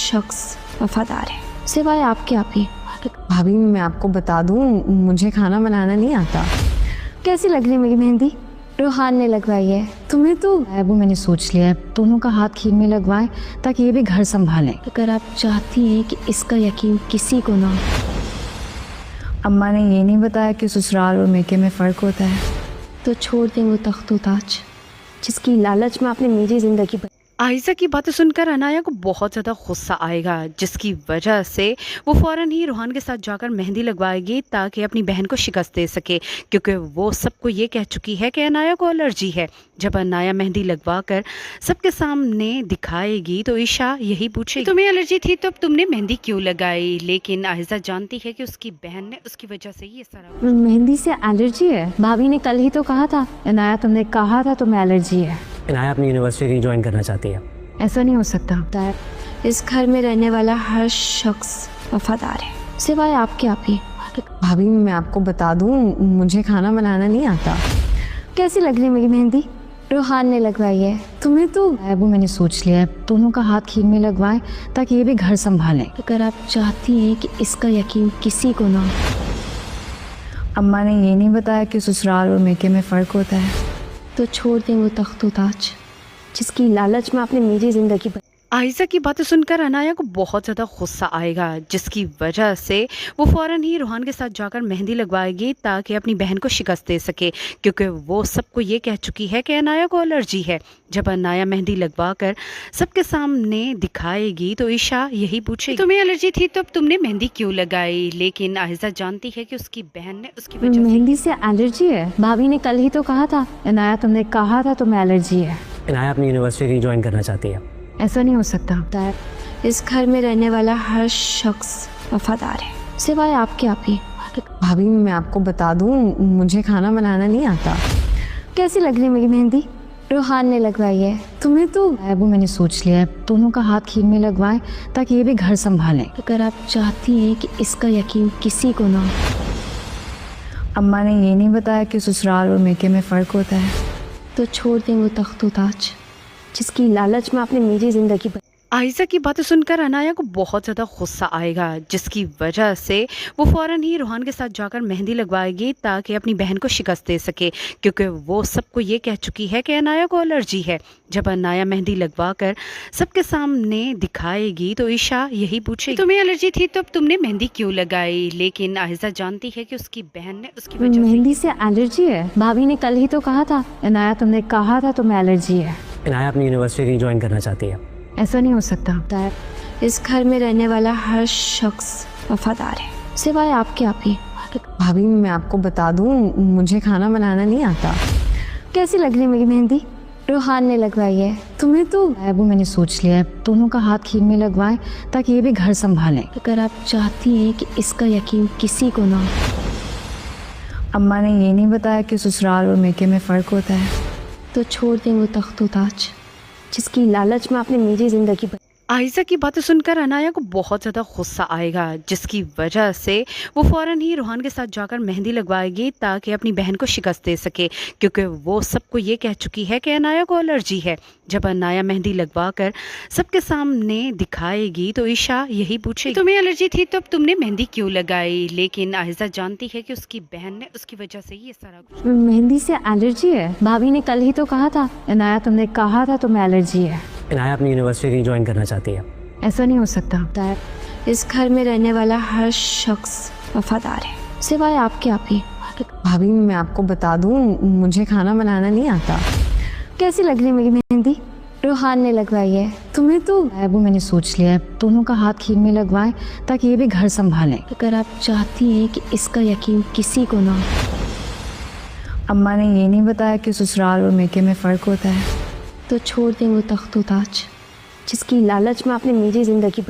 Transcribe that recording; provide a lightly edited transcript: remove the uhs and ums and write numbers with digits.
शख्स वफादार है सिवाय आपके आप ही। भाभी मैं आपको बता दूं, मुझे खाना बनाना नहीं आता। कैसी लग रही है मेरी मेहंदी? रूहान ने लगवाई है। तुम्हें तो वो मैंने सोच लिया है, दोनों का हाथ खीर में लगवाएं ताकि ये भी घर संभालें। अगर आप चाहती हैं कि इसका यकीन किसी को ना हो। अम्मा ने ये नहीं बताया कि ससुराल और मेके में फ़र्क होता है। तो छोड़ दें वो तख्त व ताज जिसकी लालच में आपने मेरी जिंदगी आयशा की बातें सुनकर अनाया को बहुत ज़्यादा गुस्सा आएगा, जिसकी वजह से वो फ़ौरन ही रूहान के साथ जाकर मेहंदी लगवाएगी ताकि अपनी बहन को शिकस्त दे सके, क्योंकि वो सबको ये कह चुकी है कि अनाया को एलर्जी है। जब अनाया मेहंदी लगवा कर सबके सामने दिखाएगी तो ईशा यही पूछेगी, तुम्हें एलर्जी थी तो अब तुमने मेहंदी क्यों लगाई? लेकिन आयशा जानती है कि उसकी बहन ने उसकी वजह से ये सारा। मेहंदी से एलर्जी है? भाभी ने कल ही तो कहा था। अनाया तुमने कहा था तुम्हें एलर्जी है। अनाया अपनी यूनिवर्सिटी ज्वाइन करना चाहती है। ऐसा नहीं हो सकता। इस घर में रहने वाला हर शख्स वफादार है सिवाय आपके आप ही। भाभी मैं आपको बता दूं, मुझे खाना बनाना नहीं आता। कैसी लग रही है मेरी मेहंदी? रूहान ने लगवाई है। तुम्हें तो वो मैंने सोच लिया है, दोनों का हाथ खीर में लगवाएं ताकि ये भी घर संभालें। अगर आप चाहती हैं कि इसका यकीन किसी को ना हो। अम्मा ने ये नहीं बताया कि ससुराल और मेके में फ़र्क होता है। तो छोड़ दें वो तख्त व ताज जिसकी लालच में आपने मेरी जिंदगी आयशा की बातें सुनकर अनाया को बहुत ज़्यादा गुस्सा आएगा, जिसकी वजह से वो फ़ौरन ही रूहान के साथ जाकर मेहंदी लगवाएगी ताकि अपनी बहन को शिकस्त दे सके, क्योंकि वो सबको ये कह चुकी है कि अनाया को एलर्जी है। जब अनाया मेहंदी लगवा कर सबके सामने दिखाएगी तो ईशा यही पूछेगी, तुम्हें एलर्जी थी तो अब तुमने मेहंदी क्यों लगाई? लेकिन आयशा जानती है कि उसकी बहन ने उसकी वजह मेहंदी से एलर्जी है? भाभी ने कल ही तो कहा था। अनाया तुमने कहा था तुम्हें एलर्जी है। अनाया अपनी यूनिवर्सिटी ज्वाइन करना चाहती है। ऐसा नहीं हो सकता। इस घर में रहने वाला हर शख्स वफादार है सिवाय आपके आप ही। भाभी मैं आपको बता दूं, मुझे खाना बनाना नहीं आता। कैसी लग रही है मेरी मेहंदी? रूहान ने लगवाई है। तुम्हें तो वो मैंने सोच लिया है, दोनों का हाथ खीर में लगवाएं ताकि ये भी घर संभालें। अगर आप चाहती हैं कि इसका यकीन किसी को ना हो। अम्मा ने ये नहीं बताया कि ससुराल और मेके में फ़र्क होता है। तो छोड़ दें वो तख्त व ताज जिसकी लालच में आपने मेरी जिंदगी आयशा की बातें सुनकर अनाया को बहुत ज़्यादा गुस्सा आएगा, जिसकी वजह से वो फ़ौरन ही रूहान के साथ जाकर मेहंदी लगवाएगी ताकि अपनी बहन को शिकस्त दे सके, क्योंकि वो सबको ये कह चुकी है कि अनाया को एलर्जी है। जब अनाया मेहंदी लगवा कर सबके सामने दिखाएगी तो ईशा यही पूछेगी, तुम्हें एलर्जी थी तो अब तुमने मेहंदी क्यों लगाई? लेकिन आयशा जानती है कि उसकी बहन ने उसकी वजह मेहंदी से एलर्जी है? भाभी ने कल ही तो कहा था। अनाया तुमने कहा था तुम्हें एलर्जी है। अनाया अपनी यूनिवर्सिटी ज्वाइन करना चाहती है। ऐसा नहीं हो सकता। इस घर में रहने वाला हर शख्स वफादार है सिवाय आपके आप ही। भाभी मैं आपको बता दूं, मुझे खाना बनाना नहीं आता। कैसी लग रही है मेरी मेहंदी? रूहान ने लगवाई है। तुम्हें तो वो मैंने सोच लिया है, दोनों का हाथ खीर में लगवाएं ताकि ये भी घर संभालें। अगर आप चाहती हैं कि इसका यकीन किसी को ना हो। अम्मा ने ये नहीं बताया कि ससुराल और मेके में फ़र्क होता है। तो छोड़ दें वो तख्त व ताज जिसकी लालच में आपने मेरी जिंदगी आयशा की बातें सुनकर अनाया को बहुत ज़्यादा गुस्सा आएगा, जिसकी वजह से वो फ़ौरन ही रूहान के साथ जाकर मेहंदी लगवाएगी ताकि अपनी बहन को शिकस्त दे सके, क्योंकि वो सबको ये कह चुकी है कि अनाया को एलर्जी है। जब अनाया मेहंदी लगवा कर सबके सामने दिखाएगी तो ईशा यही पूछेगी, तुम्हें एलर्जी थी तो अब तुमने मेहंदी क्यों लगाई? लेकिन आयशा जानती है कि उसकी बहन ने उसकी वजह से ये सारा कुछ। मेहंदी से एलर्जी है? भाभी ने कल ही तो कहा था। अनाया तुमने कहा था तुम्हें एलर्जी है। अनाया अपनी यूनिवर्सिटी ज्वाइन करना चाहती है। ऐसा नहीं हो सकता। इस घर में रहने वाला हर शख्स वफादार है सिवाय आपके आप ही। भाभी मैं आपको बता दूं, मुझे खाना बनाना नहीं आता। कैसी लग रही है मेरी मेहंदी? रूहान ने लगवाई है। तुम्हें तो वो मैंने सोच लिया है, दोनों का हाथ खीर में लगवाएं ताकि ये भी घर संभालें। अगर आप चाहती हैं कि इसका यकीन किसी को ना हो। अम्मा ने ये नहीं बताया कि ससुराल और मेके में फ़र्क होता है। तो छोड़ दें वो तख्त व ताज जिसकी लालच में आपने मेरी जिंदगी